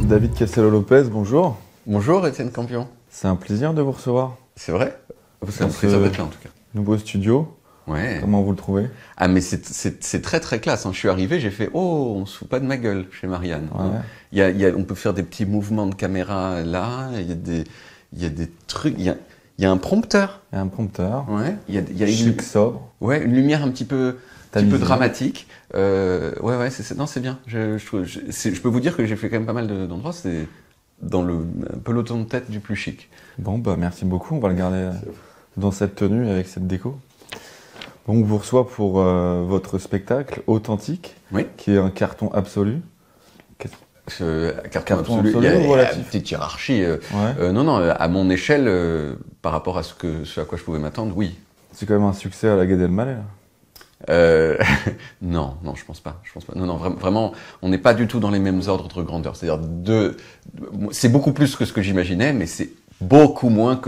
David Castello-Lopez, bonjour. Bonjour Étienne Campion. C'est un plaisir de vous recevoir. C'est vrai? C'est un plaisir d'être là en tout cas. Nouveau studio. Ouais. Comment vous le trouvez? Ah mais c'est très très classe. Hein. Je suis arrivé, j'ai fait oh, on se fout pas de ma gueule chez Marianne. Ouais. On peut faire des petits mouvements de caméra là. Il y a des trucs. Il y a un prompteur. Il y a un prompteur. Ouais. Il y a chic, sobre. Ouais, une lumière un petit peu dramatique. Ouais, c'est bien. Je peux vous dire que j'ai fait quand même pas mal d'endroits. C'est dans le peloton de tête du plus chic. Bon, bah merci beaucoup. On va le garder dans cette tenue avec cette déco. Donc, on vous reçoit pour votre spectacle Authentique, oui, qui est un carton absolu. Carton absolu, il y a une petite hiérarchie. Ouais. Non, à mon échelle, par rapport à ce à quoi je pouvais m'attendre, oui. C'est quand même un succès à la Gad Elmaleh. Non, je pense pas. Non, vraiment, on n'est pas du tout dans les mêmes ordres de grandeur. C'est-à-dire c'est beaucoup plus que ce que j'imaginais, mais c'est beaucoup moins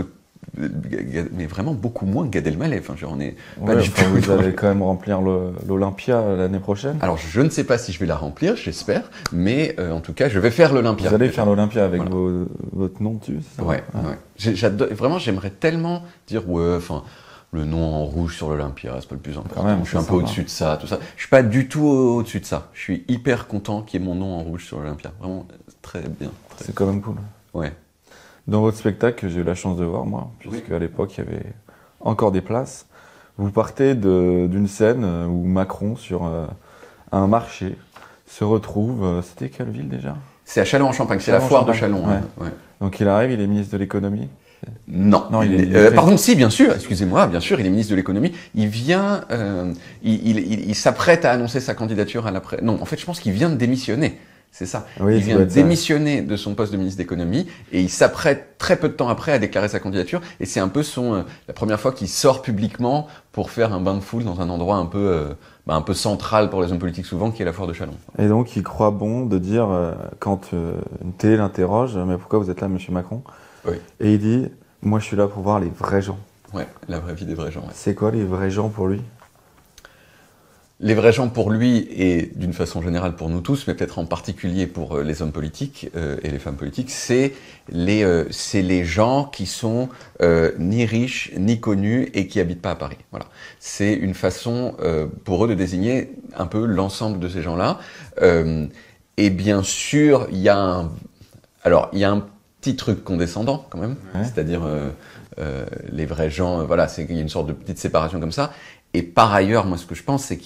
mais vraiment beaucoup moins que Gad Elmaleh. Enfin, on est pas du tout. Vous allez quand même remplir l'Olympia l'année prochaine. Alors, je ne sais pas si je vais la remplir, j'espère, mais en tout cas, je vais faire l'Olympia. Vous allez faire l'Olympia avec votre nom dessus, c'est ça? Ouais. Vraiment, j'aimerais tellement dire le nom en rouge sur l'Olympia, c'est pas le plus important. Même, je suis un peu au-dessus de ça, tout ça. Je suis pas du tout au-dessus de ça. Je suis hyper content qu'il y ait mon nom en rouge sur l'Olympia. Vraiment, très bien. C'est quand même cool. Ouais. Dans votre spectacle, j'ai eu la chance de voir, moi, puisque à l'époque, il y avait encore des places. Vous partez d'une scène où Macron, sur un marché, se retrouve... C'était quelle ville déjà? C'est à Châlons-en-Champagne, c'est la foire de Châlons. Ouais. Donc il arrive, il est ministre de l'économie. Non, pardon, si, bien sûr, excusez-moi, bien sûr, il est ministre de l'économie. Il vient, il s'apprête à annoncer sa candidature à l'après. Non, en fait, je pense qu'il vient de démissionner. C'est ça. Oui, il vient de démissionner de son poste de ministre d'économie et il s'apprête très peu de temps après à déclarer sa candidature. Et c'est un peu la première fois qu'il sort publiquement pour faire un bain de foule dans un endroit un peu central pour les hommes politiques souvent, qui est la foire de Châlons. Et donc, il croit bon de dire, quand une télé l'interroge, mais pourquoi vous êtes là, monsieur Macron? Oui. Et il dit, moi je suis là pour voir les vrais gens. Ouais, la vraie vie des vrais gens. Ouais. C'est quoi les vrais gens pour lui? Les vrais gens pour lui, et d'une façon générale pour nous tous, mais peut-être en particulier pour les hommes politiques et les femmes politiques, c'est les gens qui sont ni riches, ni connus et qui habitent pas à Paris. Voilà. C'est une façon pour eux de désigner un peu l'ensemble de ces gens-là. Et bien sûr, il y a un petit truc condescendant quand même, c'est-à-dire les vrais gens, il y a une sorte de petite séparation comme ça. Et par ailleurs, moi ce que je pense, c'est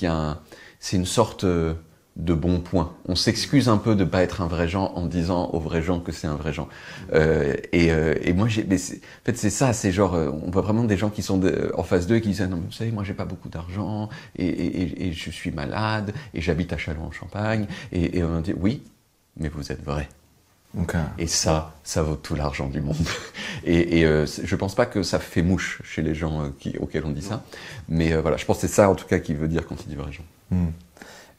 c'est une sorte de bon point. On s'excuse un peu de pas être un vrai gens en disant aux vrais gens que c'est un vrai gens. Et moi, en fait, c'est ça, c'est genre, on voit vraiment des gens qui sont en face d'eux et qui disent, non, vous savez, moi j'ai pas beaucoup d'argent et je suis malade et j'habite à Châlons-en-Champagne et on dit, oui, mais vous êtes vrai. Okay. Et ça vaut tout l'argent du monde. Et je pense pas que ça fait mouche chez les gens auxquels on dit ça. Mais voilà, je pense que c'est ça en tout cas qu'il veut dire quand il dit vrai gens.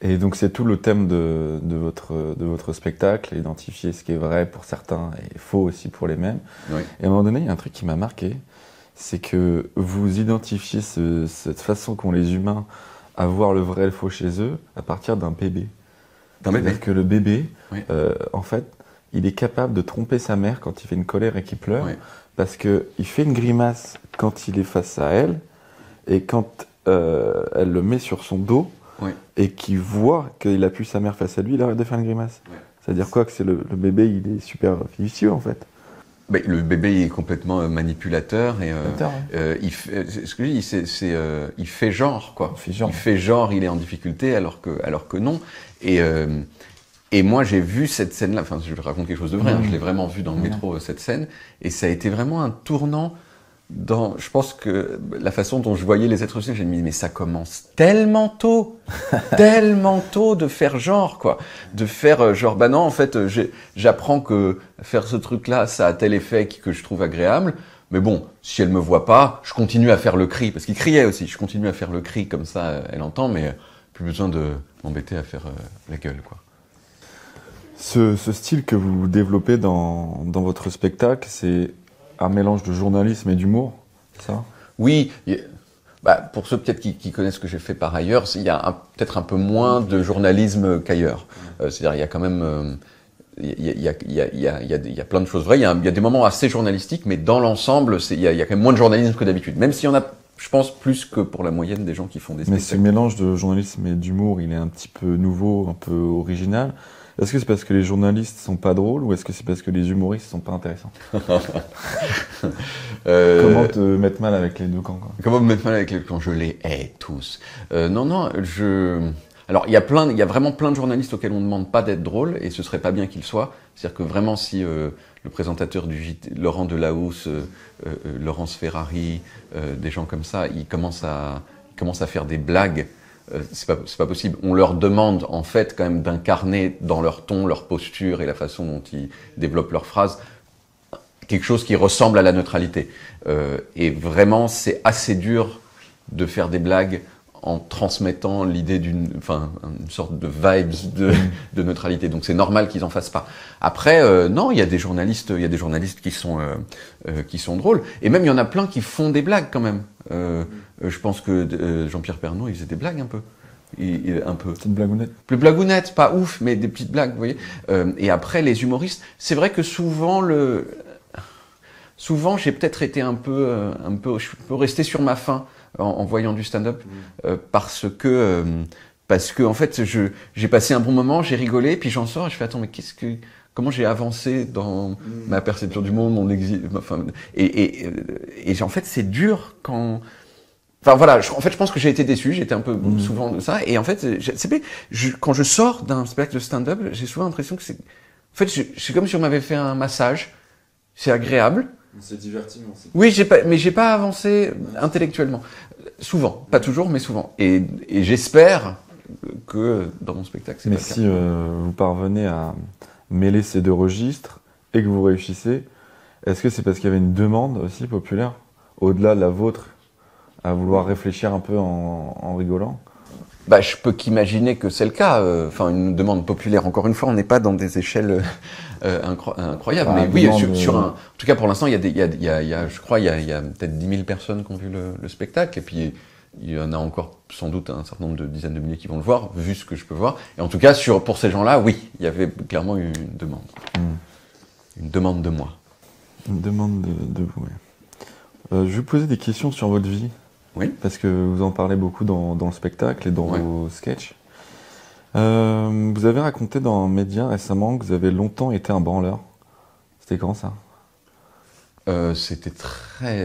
Et donc c'est tout le thème de votre spectacle, identifier ce qui est vrai pour certains et faux aussi pour les mêmes. Oui. Et à un moment donné, il y a un truc qui m'a marqué, c'est que vous identifiez cette façon qu'ont les humains à voir le vrai et le faux chez eux à partir d'un bébé. C'est-à-dire que le bébé, en fait, il est capable de tromper sa mère quand il fait une colère et qu'il pleure, parce qu'il fait une grimace quand il est face à elle, et quand elle le met sur son dos, et qu'il voit qu'il appuie sa mère face à lui, il arrête de faire une grimace. C'est-à-dire quoi? Que le bébé, il est super vicieux, en fait. Le bébé est complètement manipulateur et il fait genre, quoi. Il fait genre, il est en difficulté alors que non. Et moi, j'ai vu cette scène-là, enfin, je raconte quelque chose de vrai, je l'ai vraiment vu dans le métro, cette scène, et ça a été vraiment un tournant je pense que la façon dont je voyais les êtres humains, j'ai dit, mais ça commence tellement tôt de faire genre, quoi. De faire genre, non, en fait, j'apprends que faire ce truc-là, ça a tel effet que je trouve agréable, mais bon, si elle me voit pas, je continue à faire le cri, parce qu'il criait aussi, je continue à faire le cri, comme ça, elle entend, mais plus besoin de m'embêter à faire la gueule, quoi. Ce style que vous développez dans votre spectacle, c'est un mélange de journalisme et d'humour, c'est ça? Oui, pour ceux peut-être qui connaissent ce que j'ai fait par ailleurs, il y a peut-être un peu moins de journalisme qu'ailleurs. C'est-à-dire il y a quand même il y a plein de choses vraies. Il y a des moments assez journalistiques, mais dans l'ensemble, il y a quand même moins de journalisme que d'habitude. Même s'il y en a, je pense, plus que pour la moyenne des gens qui font des spectacles. Mais ce mélange de journalisme et d'humour, il est un petit peu nouveau, un peu original. Est-ce que c'est parce que les journalistes sont pas drôles ou est-ce que c'est parce que les humoristes sont pas intéressants? Comment te mettre mal avec les deux camps, quoi? Comment me mettre mal avec les deux camps? Je les hais tous. Non, alors il y a vraiment plein de journalistes auxquels on ne demande pas d'être drôle et ce serait pas bien qu'ils soient. C'est-à-dire que vraiment si le présentateur du JT, Laurent Delahousse, Laurence Ferrari, des gens comme ça, ils commencent à faire des blagues. C'est pas possible. On leur demande en fait quand même d'incarner dans leur ton, leur posture et la façon dont ils développent leurs phrases quelque chose qui ressemble à la neutralité. Et vraiment, c'est assez dur de faire des blagues en transmettant l'idée une sorte de vibes de neutralité. Donc c'est normal qu'ils en fassent pas. Après, non, il y a des journalistes qui sont drôles. Et même il y en a plein qui font des blagues quand même. Je pense que Jean-Pierre Pernaut, il faisait des blagues un peu. Un peu. Petite blagounette. Plus blagounette, pas ouf, mais des petites blagues, vous voyez. Et après, les humoristes, c'est vrai que souvent j'ai peut-être été je peux rester sur ma faim en voyant du stand-up, parce que en fait, j'ai passé un bon moment, j'ai rigolé, puis j'en sors et je fais attends, mais comment j'ai avancé dans ma perception du monde, mon exil, et en fait, c'est dur quand. Enfin voilà, en fait, je pense que j'ai été déçu, j'étais un peu souvent de ça, et en fait, quand je sors d'un spectacle de stand-up, j'ai souvent l'impression que c'est comme si on m'avait fait un massage, c'est agréable. C'est divertissant. Oui, mais j'ai pas avancé intellectuellement. Souvent, pas toujours, mais souvent. Et j'espère que dans mon spectacle, c'est pas le cas. Mais si vous parvenez à mêler ces deux registres et que vous réussissez, est-ce que c'est parce qu'il y avait une demande aussi populaire, au-delà de la vôtre, à vouloir réfléchir un peu en rigolant? Je peux qu'imaginer que c'est le cas. Une demande populaire. Encore une fois, on n'est pas dans des échelles incroyables. Mais oui, en tout cas, pour l'instant, je crois, il y a peut-être 10 000 personnes qui ont vu le spectacle. Et puis, il y en a encore sans doute un certain nombre de dizaines de milliers qui vont le voir, vu ce que je peux voir. Et en tout cas, pour ces gens-là, oui, il y avait clairement eu une demande. Une demande de moi. Une demande de vous, oui. Je vais vous poser des questions sur votre vie. Oui. Parce que vous en parlez beaucoup dans le spectacle et dans vos sketchs. Vous avez raconté dans un média récemment que vous avez longtemps été un branleur. C'était quand ça? C'était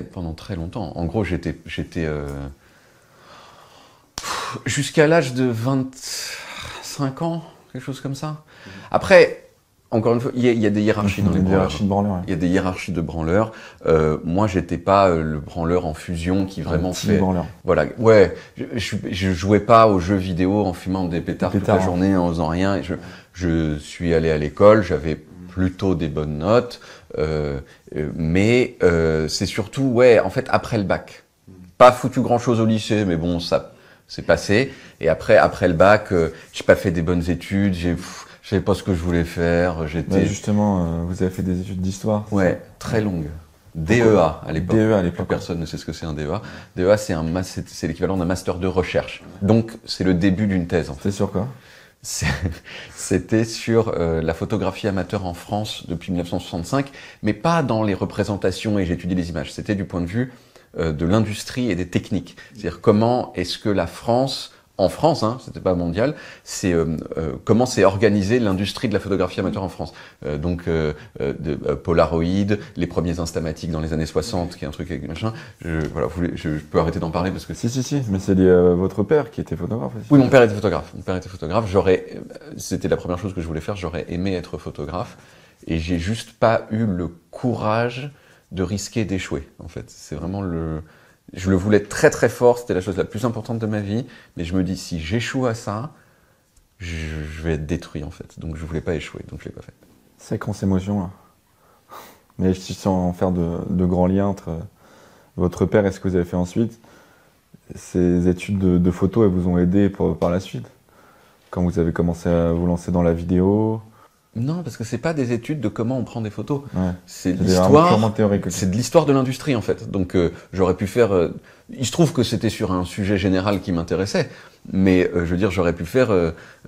pendant très longtemps. En gros, j'étais jusqu'à l'âge de 25 ans, quelque chose comme ça. Après, encore une fois, il y a des hiérarchies dans les branleurs. Il y a des hiérarchies de branleurs. Moi, j'étais pas le branleur en fusion qui vraiment fait. Branleur. Voilà. Ouais. Je jouais pas aux jeux vidéo en fumant des pétards toute la journée, en faisant rien. Je suis allé à l'école. J'avais plutôt des bonnes notes. Mais c'est surtout, en fait, après le bac. Pas foutu grand-chose au lycée, mais bon, ça c'est passé. Et après le bac, j'ai pas fait des bonnes études. Je savais pas ce que je voulais faire. Justement, vous avez fait des études d'histoire. Ouais, très longues. DEA à l'époque. DEA à l'époque. Personne ne sait ce que c'est un DEA. DEA, c'est l'équivalent d'un master de recherche. Donc, c'est le début d'une thèse. En fait. C'est sur quoi? C'était sur la photographie amateur en France depuis 1965, mais pas dans les représentations et j'étudiais les images. C'était du point de vue de l'industrie et des techniques. C'est-à-dire comment est-ce que la France, en France, c'était pas mondial, c'est comment s'est organisée l'industrie de la photographie amateur en France. Polaroid, les premiers instamatiques dans les années 60, qui est un truc avec machin. Je peux arrêter d'en parler parce que Si, mais c'est votre père qui était photographe aussi. Oui, mon père était photographe. C'était la première chose que je voulais faire. J'aurais aimé être photographe et j'ai juste pas eu le courage de risquer d'échouer. En fait, c'est vraiment je le voulais très très fort, c'était la chose la plus importante de ma vie, mais je me dis, si j'échoue à ça, je vais être détruit en fait. Donc je voulais pas échouer, donc je l'ai pas fait. C'est quand ces émotions là. Mais sans faire de grands liens entre votre père et ce que vous avez fait ensuite, ces études de photo, elles vous ont aidé par la suite? Quand vous avez commencé à vous lancer dans la vidéo? Non, parce que c'est pas des études de comment on prend des photos. Ouais. C'est de vraiment l'histoire. purement théorique. C'est de l'histoire de l'industrie en fait. Donc j'aurais pu faire. Il se trouve que c'était sur un sujet général qui m'intéressait, mais je veux dire j'aurais pu faire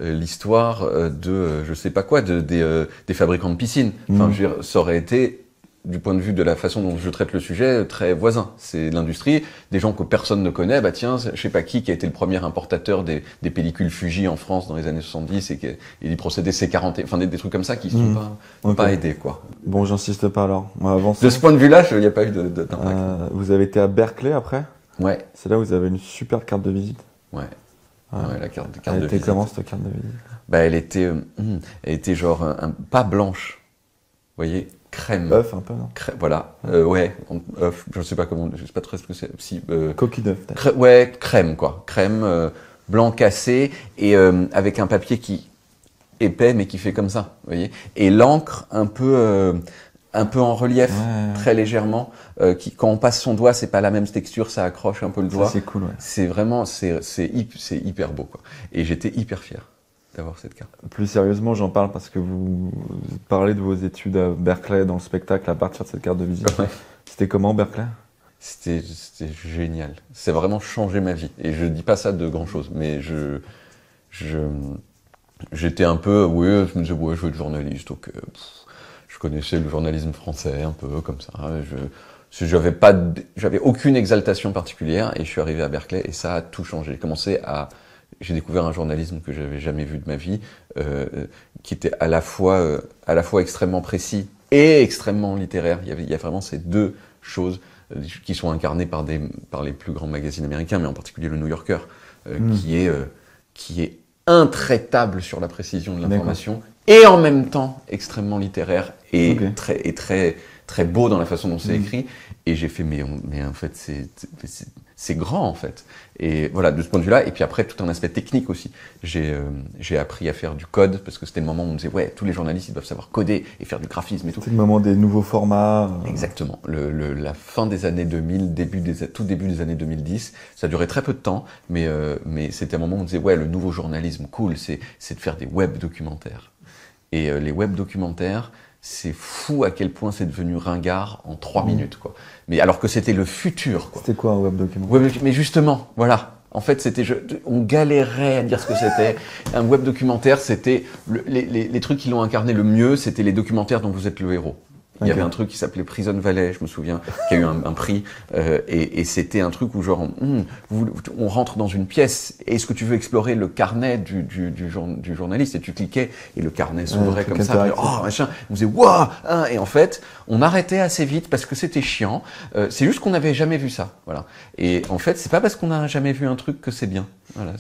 l'histoire de je sais pas quoi, des fabricants de piscines. Enfin, je veux dire, ça aurait été du point de vue de la façon dont je traite le sujet, très voisin. C'est l'industrie, des gens que personne ne connaît. Bah tiens, je sais pas qui a été le premier importateur des pellicules Fuji en France dans les années 70 et il procédait C40, enfin des trucs comme ça qui sont pas aidés, quoi. Bon, j'insiste pas alors. On va avancer. De ce point de vue-là, il n'y a pas eu d'impact. Vous avez été à Berkeley après? Ouais. C'est là où vous avez une super carte de visite. Ouais. Ouais. Ouais, la carte de Elle était visite. comment cette carte de visite? Bah elle était genre pas blanche, vous voyez, crème. Œuf un peu, non? Voilà, ouais, œuf, je sais pas comment, je sais pas très ce que c'est. Si, coquille d'œuf, peut-être. ouais, crème quoi, crème blanc cassé et avec un papier qui épais mais qui fait comme ça, vous voyez, et l'encre un peu en relief, très légèrement, qui quand on passe son doigt, c'est pas la même texture, ça accroche un peu le doigt. Ça, c'est cool, ouais. C'est vraiment, c'est hyper beau quoi. Et j'étais hyper fier d'avoir cette carte. Plus sérieusement, j'en parle parce que vous parlez de vos études à Berkeley dans le spectacle à partir de cette carte de visite. Ouais. C'était comment Berkeley? C'était génial. C'est vraiment changé ma vie. Et je dis pas ça de grand chose, mais j'étais un peu, oui, je me disais, ouais, je veux être journaliste, donc je connaissais le journalisme français un peu comme ça. J'avais aucune exaltation particulière et je suis arrivé à Berkeley et ça a tout changé. J'ai découvert un journalisme que j'avais jamais vu de ma vie, qui était à la fois extrêmement précis et extrêmement littéraire. Il y a vraiment ces deux choses qui sont incarnées par les plus grands magazines américains, mais en particulier le New Yorker, qui est intraitable sur la précision de l'information et en même temps extrêmement littéraire et très beau dans la façon dont c'est écrit. Et j'ai fait, mais en fait, c'est grand, en fait. Et voilà, de ce point de vue-là. Et puis après, tout un aspect technique aussi. J'ai appris à faire du code, parce que c'était le moment où on me disait, ouais, tous les journalistes, ils doivent savoir coder et faire du graphisme et tout. C'était le moment des nouveaux formats. Exactement. La fin des années 2000, tout début des années 2010. Ça a duré très peu de temps, mais c'était un moment où on disait, ouais, le nouveau journalisme, cool, c'est de faire des web documentaires. Et les web documentaires, c'est fou à quel point c'est devenu ringard en 3 minutes, quoi. Mais alors que c'était le futur, quoi. C'était quoi un web documentaire? Ouais, mais justement, voilà. En fait, on galérait à dire ce que c'était. Un web documentaire, c'était les trucs qui l'ont incarné le mieux, c'était les documentaires dont vous êtes le héros. Il y avait un truc qui s'appelait Prison Valley, je me souviens, qui a eu un prix, et c'était un truc où genre on rentre dans une pièce, est-ce que tu veux explorer le carnet du journaliste, et tu cliquais et le carnet s'ouvrait comme ça, oh machin, on faisait waouh, et en fait on arrêtait assez vite parce que c'était chiant. C'est juste qu'on n'avait jamais vu ça, voilà. Et en fait c'est pas parce qu'on n'a jamais vu un truc que c'est bien. Voilà,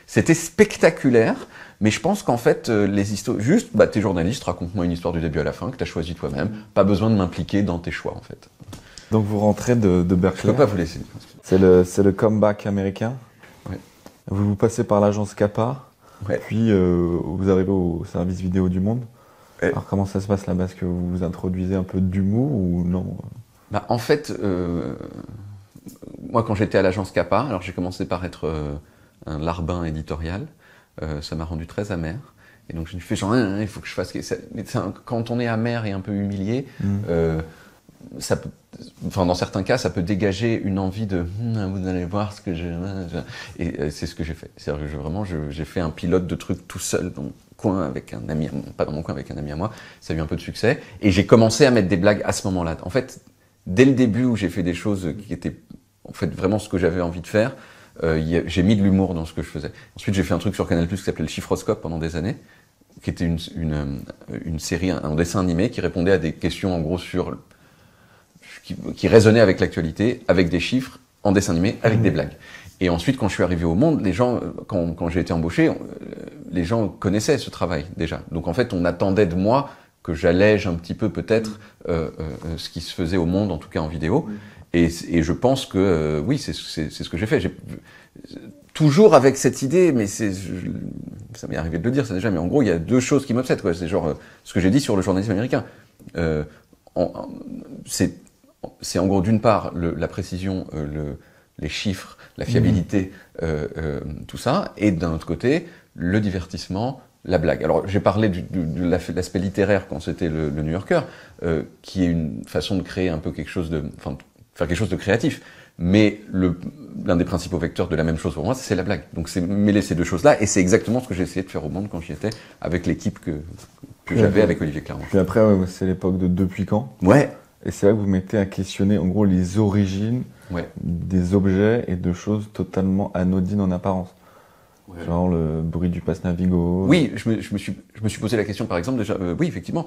c'était spectaculaire. Mais je pense qu'en fait, les histoires, juste, t'es journaliste, raconte-moi une histoire du début à la fin que t'as choisi toi-même. Pas besoin de m'impliquer dans tes choix, en fait. Donc vous rentrez de Berkeley. Je peux pas vous laisser. C'est le comeback américain. Ouais. Vous passez par l'agence Kappa. Ouais. Puis vous arrivez au service vidéo du Monde. Ouais. Alors comment ça se passe là-bas? Est-ce que vous vous introduisez un peu d'humour ou non? En fait, moi quand j'étais à l'agence Kappa, alors j'ai commencé par être un larbin éditorial. Ça m'a rendu très amer. Et donc je me suis fait genre, il faut que je fasse... Quand on est amer et un peu humilié, ça peut, dans certains cas, ça peut dégager une envie de vous allez voir ce que je... Et c'est ce que j'ai fait. C'est-à-dire que j'ai fait un pilote de trucs tout seul dans mon coin avec un ami, pas dans mon coin avec un ami à moi. Ça a eu un peu de succès. Et j'ai commencé à mettre des blagues à ce moment-là. En fait, dès le début où j'ai fait des choses qui étaient en fait vraiment ce que j'avais envie de faire, j'ai mis de l'humour dans ce que je faisais. Ensuite, j'ai fait un truc sur Canal+ qui s'appelait le Chiffroscope pendant des années, qui était une série, un dessin animé qui répondait à des questions en gros qui résonnaient avec l'actualité, avec des chiffres, en dessin animé, avec des blagues. Et ensuite, quand je suis arrivé au Monde, les gens, quand j'ai été embauché, les gens connaissaient ce travail déjà. Donc en fait, on attendait de moi que j'allège un petit peu peut-être ce qui se faisait au Monde, en tout cas en vidéo. Et je pense que oui, c'est ce que j'ai fait. Toujours avec cette idée, mais ça m'est arrivé de le dire ça déjà, mais en gros, il y a deux choses qui m'obsèdent, quoi. C'est genre ce que j'ai dit sur le journalisme américain. C'est en gros d'une part la précision, les chiffres, la fiabilité, tout ça, et d'un autre côté le divertissement, la blague. Alors j'ai parlé de l'aspect littéraire quand c'était le New Yorker, qui est une façon de créer un peu quelque chose de, enfin, faire quelque chose de créatif. Mais l'un des principaux vecteurs de la même chose pour moi, c'est la blague. Donc c'est mêler ces deux choses-là, et c'est exactement ce que j'ai essayé de faire au Monde quand j'y étais, avec l'équipe que j'avais avec Olivier Clermont. Puis après, ouais, c'est l'époque de Depuis quand. Ouais. Et c'est vrai que vous mettez à questionner, en gros, les origines des objets et de choses totalement anodines en apparence. Ouais. Genre le bruit du passe Navigo. Oui, je me suis posé la question, par exemple, déjà, oui, effectivement,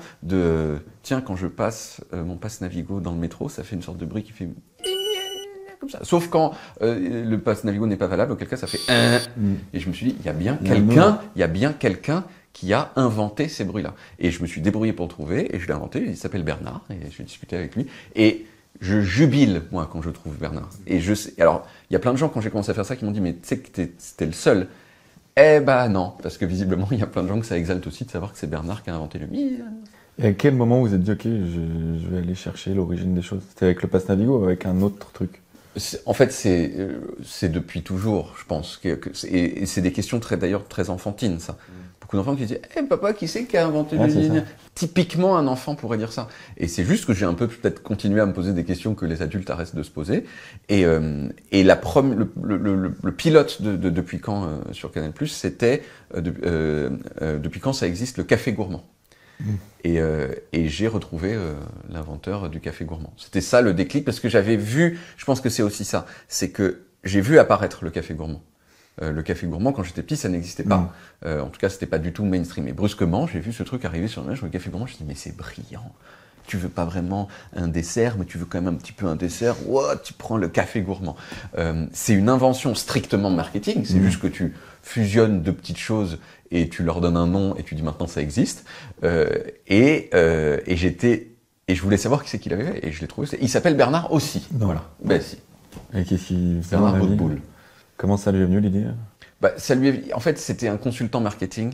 tiens, quand je passe mon passe Navigo dans le métro, ça fait une sorte de bruit qui fait comme ça. Sauf quand le passe Navigo n'est pas valable, auquel cas ça fait et je me suis dit, il y a bien quelqu'un qui a inventé ces bruits-là. Et je me suis débrouillé pour le trouver, et je l'ai inventé, il s'appelle Bernard, et j'ai discuté avec lui, et je jubile, moi, quand je trouve Bernard. Et alors, il y a plein de gens, quand j'ai commencé à faire ça, qui m'ont dit, mais tu sais que c'était le seul. Eh ben non, parce que visiblement, il y a plein de gens que ça exalte aussi de savoir que c'est Bernard qui a inventé le Et à quel moment vous vous êtes dit, ok, je vais aller chercher l'origine des choses? C'était avec le passe Navigo ou avec un autre truc? En fait, c'est depuis toujours, je pense. Et c'est des questions d'ailleurs très enfantines, ça. Beaucoup d'enfants qui disent « papa, qui c'est qui a inventé le linéaire ?» Typiquement, un enfant pourrait dire ça. Et c'est juste que j'ai un peu peut-être continué à me poser des questions que les adultes arrêtent de se poser. Et le pilote de Depuis quand sur Canal+, c'était Depuis quand ça existe le café gourmand. Et j'ai retrouvé l'inventeur du café gourmand. C'était ça le déclic, parce que j'avais vu, je pense que c'est aussi ça, c'est que j'ai vu apparaître le café gourmand. Le café gourmand, quand j'étais petit, ça n'existait pas. En tout cas, c'était pas du tout mainstream. Et brusquement, j'ai vu ce truc arriver sur l'image, le café gourmand, je me suis dit, mais c'est brillant. Tu veux pas vraiment un dessert, mais tu veux quand même un petit peu un dessert. What, tu prends le café gourmand. C'est une invention strictement marketing. C'est juste que tu fusionnes deux petites choses et tu leur donnes un nom et tu dis maintenant ça existe. Et je voulais savoir qui c'est qui l'avait fait et je l'ai trouvé. Il s'appelle Bernard aussi. Non. Voilà. Ben si. Et qu'est-ce qu'il fait? Bernard Boutboul. Comment ça lui est venu l'idée? En fait, c'était un consultant marketing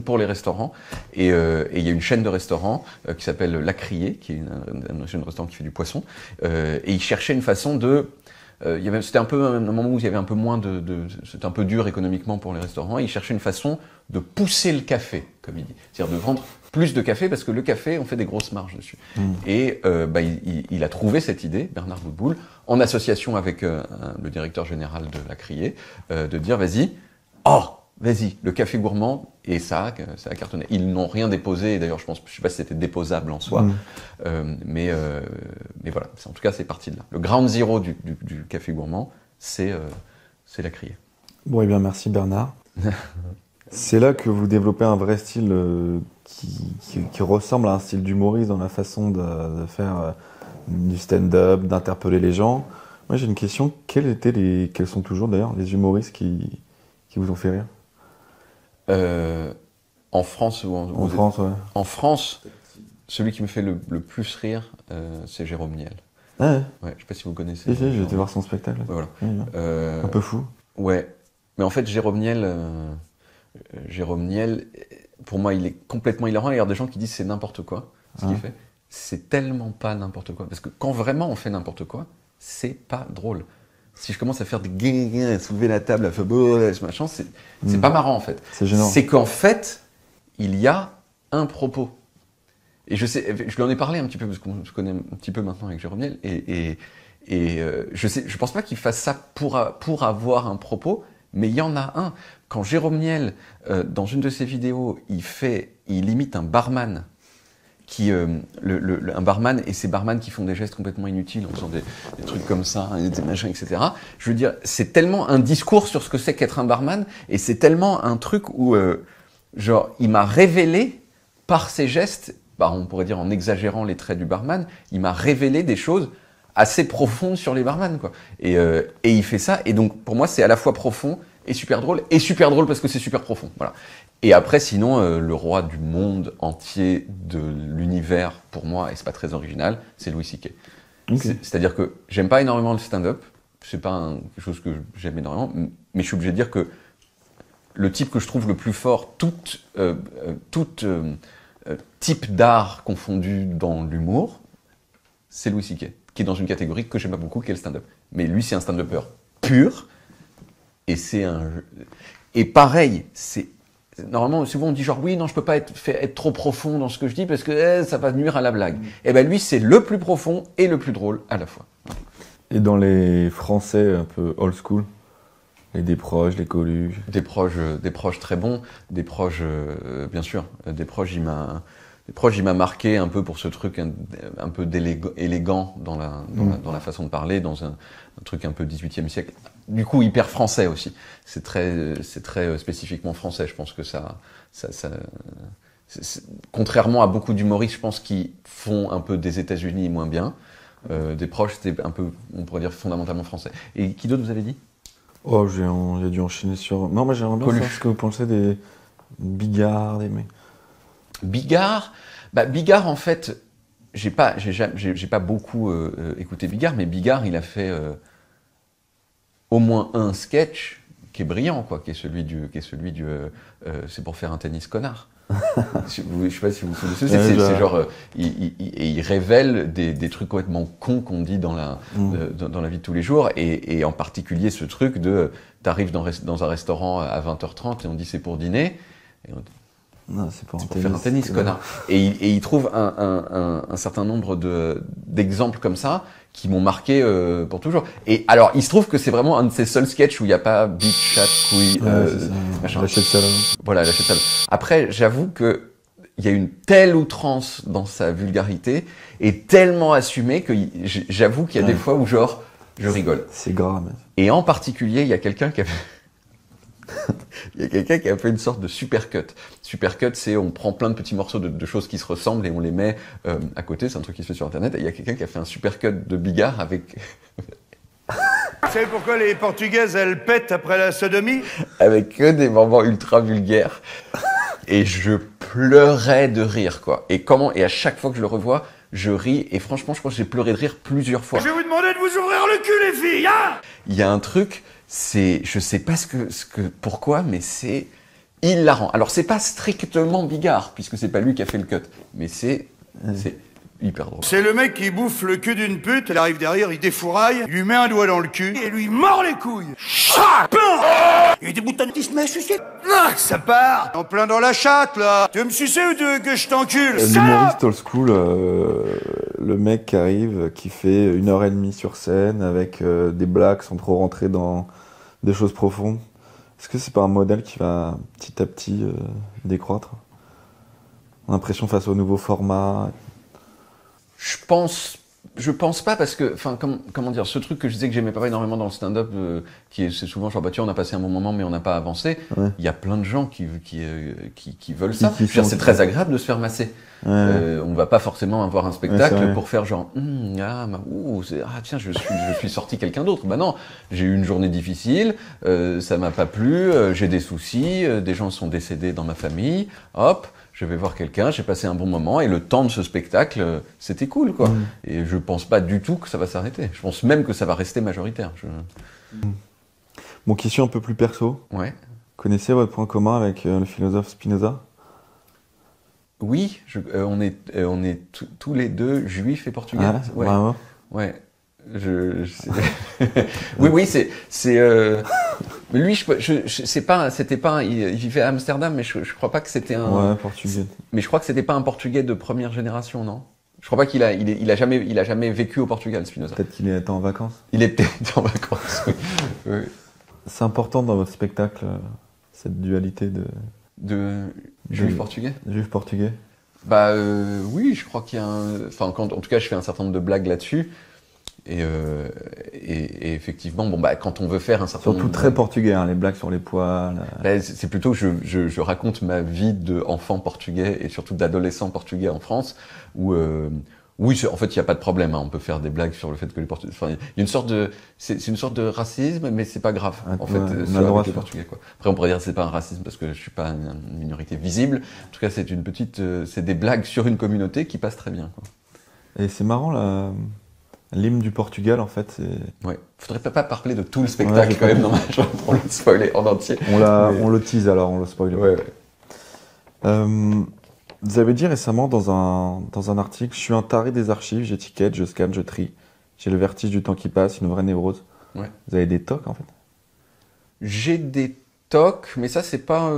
pour les restaurants. Et il y a une chaîne de restaurants qui s'appelle La Criée, qui est une chaîne de restaurants qui fait du poisson. Et il cherchait une façon de... c'était un peu un moment où il y avait un peu moins c'était un peu dur économiquement pour les restaurants. Et il cherchait une façon de pousser le café, comme il dit. C'est-à-dire de vendre plus de café, parce que le café, on fait des grosses marges dessus. Et il a trouvé cette idée, Bernard Boutboul, en association avec le directeur général de La Criée, de dire, vas-y, le café gourmand, et ça a cartonné. Ils n'ont rien déposé, et d'ailleurs, je sais pas si c'était déposable en soi, mais voilà, en tout cas, c'est parti de là. Le ground zero du café gourmand, c'est La Criée. Bon, eh bien, merci Bernard. C'est là que vous développez un vrai style qui ressemble à un style d'humoriste dans la façon de faire du stand-up, d'interpeller les gens. Moi, j'ai une question. Quels sont toujours d'ailleurs les humoristes qui vous ont fait rire? En France ou en France, ouais. En France, celui qui me fait le plus rire, c'est Jérôme Niel. Ah ouais. Ouais, je sais pas si vous connaissez. Si, j'ai été voir son spectacle. Ouais, voilà. Un peu fou. Ouais. Mais en fait, Jérôme Niel, pour moi, il est complètement hilarant. Il y a des gens qui disent c'est n'importe quoi, ce qu'il fait. C'est tellement pas n'importe quoi. Parce que quand vraiment on fait n'importe quoi, c'est pas drôle. Si je commence à faire des guin, à soulever la table, à faire ce machin, c'est pas marrant en fait. C'est gênant. C'est qu'en fait, il y a un propos. Et je lui en ai parlé un petit peu, parce qu'on se connaît un petit peu maintenant avec Jérôme Niel, et je pense pas qu'il fasse ça pour avoir un propos, mais il y en a un. Quand Jérôme Niel, dans une de ses vidéos, il imite un barman, un barman et ces barman qui font des gestes complètement inutiles en faisant des trucs comme ça, des machins, etc. Je veux dire, c'est tellement un discours sur ce que c'est qu'être un barman, et c'est tellement un truc où, il m'a révélé par ses gestes, on pourrait dire en exagérant les traits du barman, il m'a révélé des choses assez profondes sur les barman, quoi. Et il fait ça, et donc pour moi c'est à la fois profond et super drôle parce que c'est super profond, voilà. Et après, sinon, le roi du monde entier de l'univers, pour moi, et c'est pas très original, c'est Louis C.K. Okay. C'est-à-dire que j'aime pas énormément le stand-up, c'est pas quelque chose que j'aime énormément, mais je suis obligé de dire que le type que je trouve le plus fort, tout type d'art confondu dans l'humour, c'est Louis C.K., qui est dans une catégorie que j'aime pas beaucoup, qui est le stand-up. Mais lui, c'est un stand-upper pur, et c'est un... Et pareil, Normalement, souvent on dit genre oui, non, je peux pas être trop profond dans ce que je dis parce que ça va nuire à la blague. Et ben lui, c'est le plus profond et le plus drôle à la fois. Et dans les Français un peu old school, les Desproges, les Coluche. Des proches très bons, des proches, bien sûr, des proches, il m'a marqué un peu pour ce truc un peu élégant dans la façon de parler, dans un truc un peu 18e siècle. Du coup, hyper français aussi. C'est très spécifiquement français. Je pense que contrairement à beaucoup d'humoristes, je pense, qui font un peu des États-Unis moins bien, des proches, c'était un peu, on pourrait dire, fondamentalement français. Et qui d'autre vous avez dit? Oh, j'ai dû enchaîner sur... Non, moi j'aimerais bien savoir ce que vous pensez des Bigard, des mecs. Bigard, Bigard, en fait, j'ai pas beaucoup écouté Bigard, mais Bigard, il a fait au moins un sketch qui est brillant, quoi, qui est celui du c'est pour faire un tennis connard. Je sais pas si vous vous souvenez, c'est genre il révèle des trucs complètement cons qu'on dit dans la vie de tous les jours, et en particulier ce truc de t'arrives dans un restaurant à 20h30 et on dit c'est pour dîner, et on dit, non, c'est pour faire un tennis, connard. Et il trouve un certain nombre d'exemples comme ça qui m'ont marqué pour toujours. Et alors, il se trouve que c'est vraiment un de ces seuls sketchs où il n'y a pas bite, chat, couille, machin. Lâcher le salon. Voilà, lâcher le salon. Après, j'avoue que il y a une telle outrance dans sa vulgarité et tellement assumée que j'avoue qu'il y a des fois où genre je rigole. C'est grave. Et en particulier, il y a quelqu'un qui a fait une sorte de supercut. Supercut, c'est on prend plein de petits morceaux de choses qui se ressemblent et on les met à côté. C'est un truc qui se fait sur Internet. Et il y a quelqu'un qui a fait un supercut de Bigard avec... Vous savez pourquoi les Portugaises, elles pètent après la sodomie? Avec que des moments ultra vulgaires. Et je pleurais de rire, quoi. Et à chaque fois que je le revois, je ris. Et franchement, je crois que j'ai pleuré de rire plusieurs fois. Je vais vous demander de vous ouvrir le cul, les filles, hein? Il y a un truc... je sais pas pourquoi, mais c'est hilarant. Alors c'est pas strictement Bigard, puisque c'est pas lui qui a fait le cut, mais c'est hyper drôle. C'est le mec qui bouffe le cul d'une pute, elle arrive derrière, il défouraille, il lui met un doigt dans le cul, et lui mord les couilles. Chac! Il des boutons qui se met à sucer. Ah, ça part! En plein dans la chatte, là! Tu veux me sucer ou tu veux que je t'encule? L'humoriste old school, le mec qui arrive, qui fait 1h30 sur scène avec des blagues sans trop rentrer dans des choses profondes. Est-ce que c'est pas un modèle qui va petit à petit décroître? On a l'impression face au nouveau format. Je pense pas, parce que, enfin, comment dire, ce truc que je disais que j'aimais pas énormément dans le stand-up, c'est souvent genre, on a passé un bon moment mais on n'a pas avancé. Ouais. Il y a plein de gens qui veulent ça. C'est très agréable de se faire masser. Ouais. On va pas forcément avoir un spectacle pour faire genre, tiens, je suis sorti quelqu'un d'autre. Bah non, j'ai eu une journée difficile, ça m'a pas plu, j'ai des soucis, des gens sont décédés dans ma famille, hop. Je vais voir quelqu'un, j'ai passé un bon moment, et le temps de ce spectacle, c'était cool, quoi. Et je pense pas du tout que ça va s'arrêter. Je pense même que ça va rester majoritaire. Bon, question un peu plus perso. Ouais. Connaissez votre point commun avec le philosophe Spinoza? Oui, on est tous les deux juifs et portugais. Ah, ouais. Bravo. Ouais. oui, mais lui, il vivait à Amsterdam, mais je crois pas que c'était un. Ouais, portugais. Mais je crois que c'était pas un portugais de première génération, non? Je crois pas qu'il a jamais vécu au Portugal, Spinoza. Peut-être qu'il était en vacances. Il était en vacances. Oui. C'est important dans votre spectacle, cette dualité de juif portugais. Juif portugais. Bah oui, je crois qu'il y a en tout cas, je fais un certain nombre de blagues là-dessus. Et effectivement, quand on veut faire un certain nombre... Surtout très portugais, hein, les blagues sur les poils... Là, c'est plutôt que je raconte ma vie d'enfant portugais et surtout d'adolescent portugais en France, où... oui, en fait, il n'y a pas de problème, hein, on peut faire des blagues sur le fait que les Portugais... Enfin, il y a une sorte de... C'est une sorte de racisme, mais c'est pas grave, en fait, avec les Portugais, quoi. Après, on pourrait dire que c'est pas un racisme parce que je suis pas une minorité visible. En tout cas, c'est c'est des blagues sur une communauté qui passent très bien, quoi. Et c'est marrant, là... L'hymne du Portugal, en fait, c'est... Ouais. Faudrait pas parler de tout le spectacle, quand même, dommage, pour le spoiler en entier. On le tease, alors, on le spoil. Ouais. Vous avez dit récemment dans un article, je suis un taré des archives, j'étiquette, je scanne, je trie. J'ai le vertige du temps qui passe, une vraie névrose. Ouais. Vous avez des tocs, en fait? J'ai des tocs, mais ça c'est pas.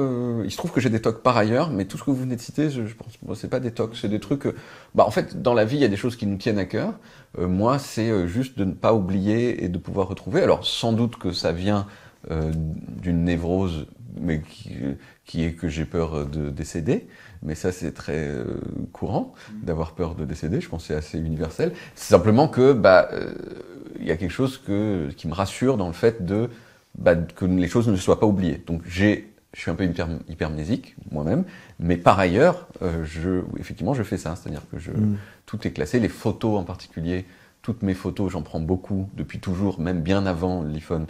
Il se trouve que j'ai des tocs par ailleurs, mais tout ce que vous venez de citer, je pense, moi, c'est pas des tocs, c'est des trucs. En fait, dans la vie, il y a des choses qui nous tiennent à cœur. Moi, c'est juste de ne pas oublier et de pouvoir retrouver. Alors, sans doute que ça vient d'une névrose, mais qui est que j'ai peur de décéder. Mais ça, c'est très courant d'avoir peur de décéder. Je pense que c'est assez universel. C'est simplement que il y a quelque chose qui me rassure dans le fait que les choses ne soient pas oubliées. Donc je suis un peu hypermnésique moi-même, mais par ailleurs, effectivement, je fais ça. C'est-à-dire que tout est classé, les photos en particulier. Toutes mes photos, j'en prends beaucoup depuis toujours, même bien avant l'iPhone.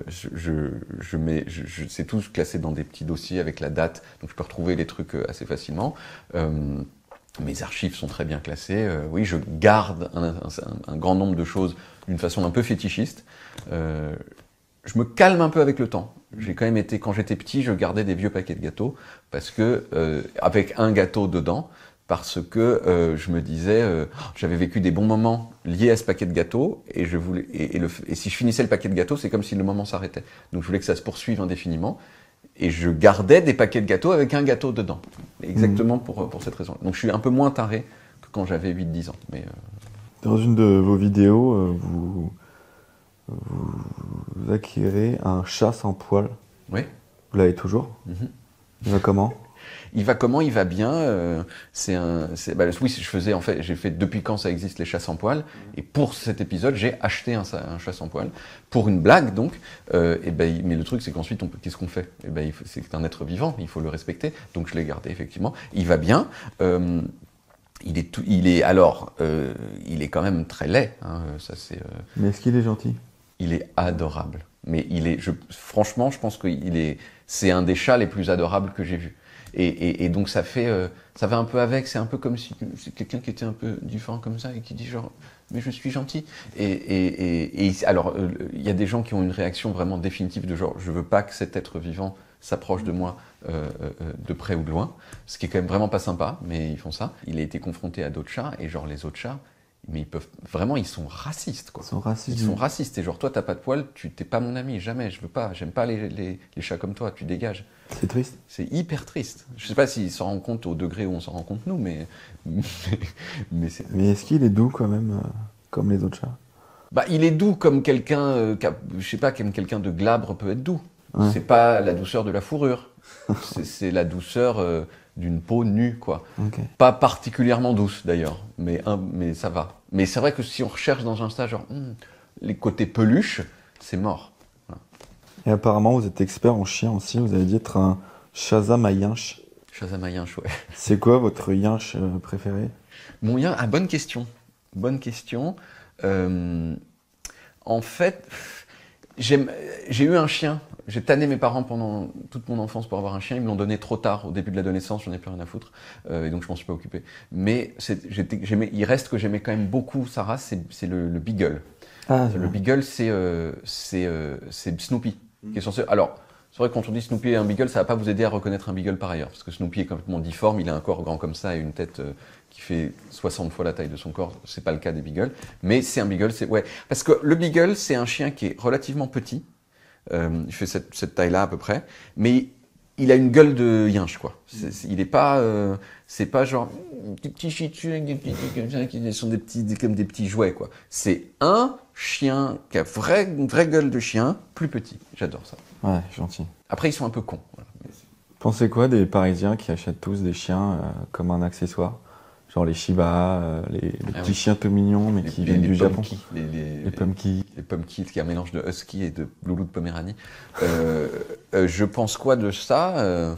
C'est tout classé dans des petits dossiers avec la date, donc je peux retrouver les trucs assez facilement. Mes archives sont très bien classées. Oui, je garde un grand nombre de choses d'une façon un peu fétichiste. Je me calme un peu avec le temps. J'ai quand même quand j'étais petit, je gardais des vieux paquets de gâteaux parce que avec un gâteau dedans. Parce que je me disais, j'avais vécu des bons moments liés à ce paquet de gâteaux, et je voulais, et si je finissais le paquet de gâteaux, c'est comme si le moment s'arrêtait. Donc je voulais que ça se poursuive indéfiniment, et je gardais des paquets de gâteaux avec un gâteau dedans, exactement pour cette raison. Donc je suis un peu moins taré que quand j'avais 8-10 ans. Mais dans une de vos vidéos, vous acquérez un chat sans poil. Oui. Vous l'avez toujours. Il va comment ? Il va comment? Il va bien. Oui, j'ai fait depuis quand ça existe les chats sans poil. Et pour cet épisode, j'ai acheté un chat sans poil pour une blague donc. Mais le truc c'est qu'ensuite qu'est-ce qu'on fait? C'est un être vivant, il faut le respecter. Donc je l'ai gardé effectivement. Il va bien. Il est quand même très laid. Hein, ça c'est. Mais est-ce qu'il est gentil? Il est adorable. Mais franchement, je pense que c'est un des chats les plus adorables que j'ai vus. Et donc ça va un peu avec, c'est un peu comme si c'est quelqu'un qui était un peu différent comme ça et qui dit genre mais je suis gentil. Alors il y a des gens qui ont une réaction vraiment définitive de genre je veux pas que cet être vivant s'approche de moi de près ou de loin, ce qui est quand même vraiment pas sympa, mais ils font ça. Il a été confronté à d'autres chats et genre les autres chats, mais ils sont racistes quoi. Ils sont racistes et genre toi t'as pas de poils, t'es pas mon ami, jamais, j'aime pas les chats comme toi, tu dégages. C'est triste. C'est hyper triste. Je sais pas s'il s'en rend compte au degré où on s'en rend compte nous, mais est-ce qu'il est doux quand même, comme les autres chats? Il est doux comme quelqu'un, je sais pas, comme quelqu'un de glabre peut être doux. Ouais. C'est pas la douceur de la fourrure, c'est la douceur d'une peau nue, quoi. Okay. Pas particulièrement douce d'ailleurs, mais ça va. Mais c'est vrai que si on recherche dans un stage, genre les côtés peluches, c'est mort. Voilà. Et apparemment, vous êtes expert en chien aussi. Vous avez dit être un Shazam à yinche. Shazam à yinche, ouais. C'est quoi votre yinche préféré? Mon yinche, bonne question. Bonne question. En fait, j'ai eu un chien. J'ai tanné mes parents pendant toute mon enfance pour avoir un chien. Ils me l'ont donné trop tard, au début de l'adolescence, j'en ai plus rien à foutre. Et donc je m'en suis pas occupé. Mais il reste que j'aimais quand même beaucoup sa race, c'est le Beagle. Le Beagle, c'est Snoopy. Qui est censé... Alors, c'est vrai que quand on dit Snoopy et un Beagle, ça va pas vous aider à reconnaître un Beagle par ailleurs. Parce que Snoopy est complètement difforme, il a un corps grand comme ça et une tête qui fait 60 fois la taille de son corps. C'est pas le cas des Beagles. Mais c'est un Beagle, ouais. Parce que le Beagle, c'est un chien qui est relativement petit. Il fait cette taille-là à peu près, mais il a une gueule de yinche quoi. Il est pas, c'est pas genre des petits chitus avec des petits comme ça qui sont comme des petits jouets quoi. C'est un chien qui a une vraie gueule de chien, plus petit. J'adore ça. Ouais, gentil. Après ils sont un peu cons. Voilà. Pensez quoi des Parisiens qui achètent tous des chiens comme un accessoire? Genre les Shiba, les petits chiens tout mignons, mais qui viennent du Japon. Les Pumpkins. Les Pumpkins, qui est un mélange de husky et de loulou de Poméranie. Je pense quoi de ça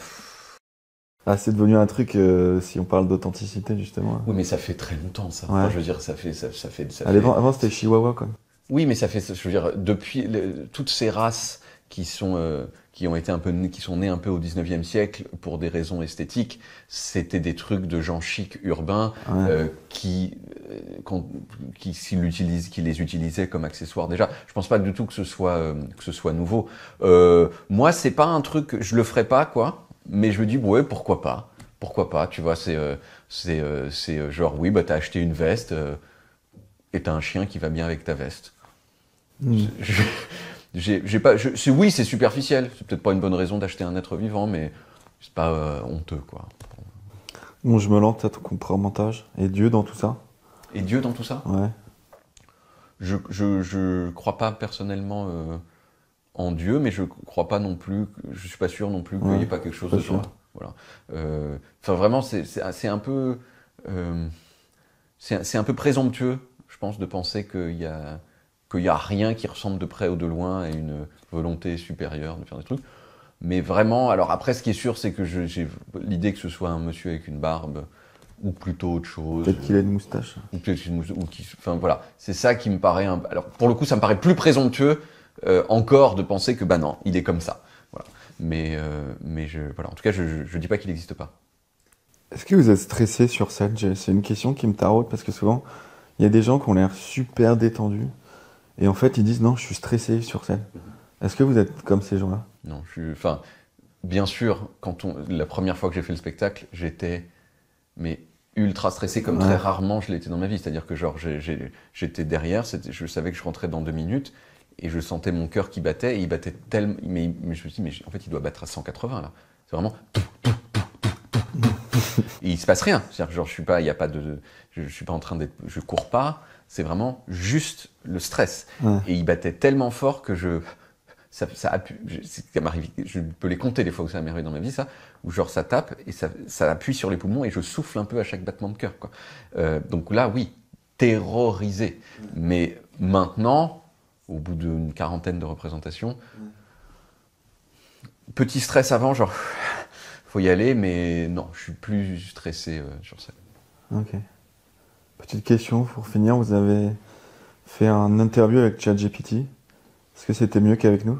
c'est devenu un truc, si on parle d'authenticité, justement. Oui, mais ça fait très longtemps, ça. Ouais. Enfin, je veux dire, ça fait... Avant, c'était Chihuahua, quoi. Oui, mais ça fait... Je veux dire, depuis toutes ces races qui sont nées un peu au 19e siècle pour des raisons esthétiques, c'était des trucs de gens chics urbains qui les utilisaient comme accessoires déjà. Je pense pas du tout que ce soit nouveau. Moi, c'est pas un truc, je le ferais pas quoi, mais je me dis ouais, pourquoi pas, tu vois, c'est genre oui, t'as acheté une veste et t'as un chien qui va bien avec ta veste. Oui, c'est superficiel. C'est peut-être pas une bonne raison d'acheter un être vivant, mais c'est pas honteux, quoi. Bon, je me lance peut-être qu'on prend montage. Et Dieu dans tout ça? Et Dieu dans tout ça? Ouais. Je crois pas personnellement en Dieu, mais je crois pas non plus, je suis pas sûr non plus qu'il n'y ait pas quelque chose de ça. Voilà. Enfin, vraiment, c'est un peu, c'est un peu présomptueux, je pense, de penser qu'il y a rien qui ressemble de près ou de loin à une volonté supérieure de faire des trucs. Mais vraiment, alors après, ce qui est sûr, c'est que j'ai l'idée que ce soit un monsieur avec une barbe, ou plutôt autre chose. Peut-être qu'il a une moustache. Enfin voilà, c'est ça qui me paraît. Alors pour le coup, ça me paraît plus présomptueux encore de penser que bah non, il est comme ça. Voilà. Mais voilà. En tout cas, je dis pas qu'il n'existe pas. Est-ce que vous êtes stressé sur scène? C'est une question qui me taraude parce que souvent, il y a des gens qui ont l'air super détendus et en fait, ils disent non, je suis stressé sur scène. Est-ce que vous êtes comme ces gens-là? Non, enfin, bien sûr, la première fois que j'ai fait le spectacle, j'étais ultra stressé comme très rarement je l'étais dans ma vie. C'est-à-dire que genre j'étais derrière, je savais que je rentrais dans 2 minutes et je sentais mon cœur qui battait et il battait tellement. Mais je me suis dit, mais en fait, il doit battre à 180 là. C'est vraiment. Et il se passe rien. C'est-à-dire que genre je suis pas en train d'être, je cours pas. C'est vraiment juste le stress. Ouais. Et il battait tellement fort que ça m'arrive, je peux les compter les fois où ça m'est arrivé dans ma vie, ça, où genre ça tape et ça appuie sur les poumons et je souffle un peu à chaque battement de cœur, quoi. Donc là, oui, terrorisé. Mais maintenant, au bout d'une 40aine de représentations, petit stress avant, genre, faut y aller, mais non, je suis plus stressé sur ça. Ok. Petite question pour finir, vous avez fait un interview avec ChatGPT. Est-ce que c'était mieux qu'avec nous?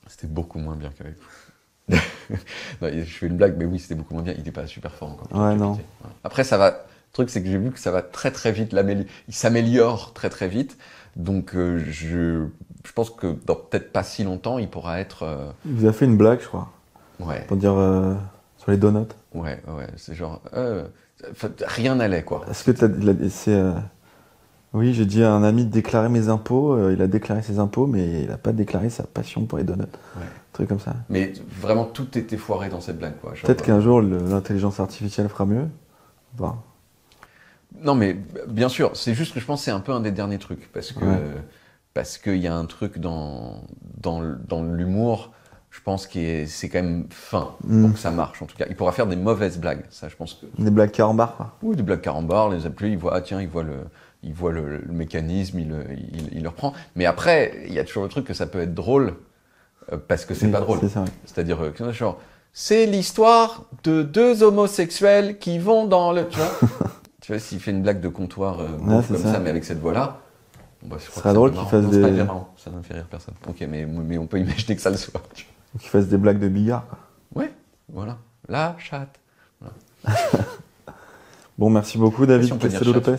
C'était beaucoup moins bien qu'avec vous. Non, je fais une blague, mais oui, c'était beaucoup moins bien. Il n'est pas super fort encore. Ouais, non. Après, ça va. Le truc, c'est que j'ai vu que ça va très très vite. Il s'améliore très très vite. Donc, je pense que dans peut-être pas si longtemps, il pourra être. Il vous a fait une blague, je crois. Ouais. Pour dire sur les donuts. Ouais. C'est genre. Rien n'allait, quoi. Est-ce que oui, j'ai dit à un ami de déclarer mes impôts. Il a déclaré ses impôts, mais il n'a pas déclaré sa passion pour les donuts. Ouais. Un truc comme ça. Mais vraiment, tout était foiré dans cette blague, quoi. Peut-être qu'un jour, l'intelligence artificielle fera mieux. Bon. Non, mais bien sûr, c'est juste que je pense que c'est un peu un des derniers trucs. Parce qu'il y a un truc dans l'humour, je pense que c'est quand même fin pour que ça marche, en tout cas. Il pourra faire des mauvaises blagues, ça, je pense que... Des blagues carambar, quoi. Oui, des blagues carambar, les appelés, il voit le mécanisme, il le reprend. Mais après, il y a toujours le truc que ça peut être drôle, parce que c'est pas drôle. C'est-à-dire, genre, c'est l'histoire de 2 homosexuels qui vont dans le... Tu vois, s'il fait une blague de comptoir comme ça, mais avec cette voix-là, bah, ce serait drôle qu'il fasse des... Ça ne fait rire personne. Ok, mais on peut imaginer que ça le soit. Ou qu'il fasse des blagues de billard, quoi. Ouais, voilà. La chatte. Voilà. Bon, merci beaucoup, David Castello-Lopez.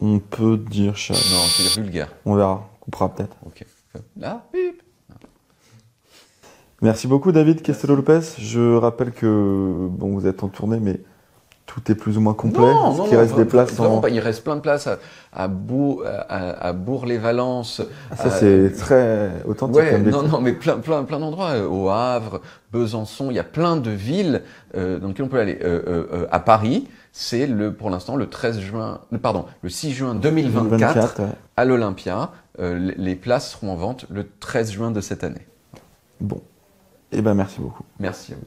On peut dire chat. Non, c'est vulgaire. On verra. On coupera peut-être. Ok. Là, bip. Merci beaucoup, David Castello-Lopez. Je rappelle que vous êtes en tournée, mais tout est plus ou moins complet. Il reste des places. Il reste plein de places à Bourg-les-Valences. Ça, c'est très authentique. Ouais, non, mais plein d'endroits. Au Havre, Besançon, il y a plein de villes dans lesquelles on peut aller. À Paris, c'est pour l'instant le 6 juin 2024 à l'Olympia. Les places seront en vente le 13 juin de cette année. Bon. Eh ben, merci beaucoup. Merci à vous.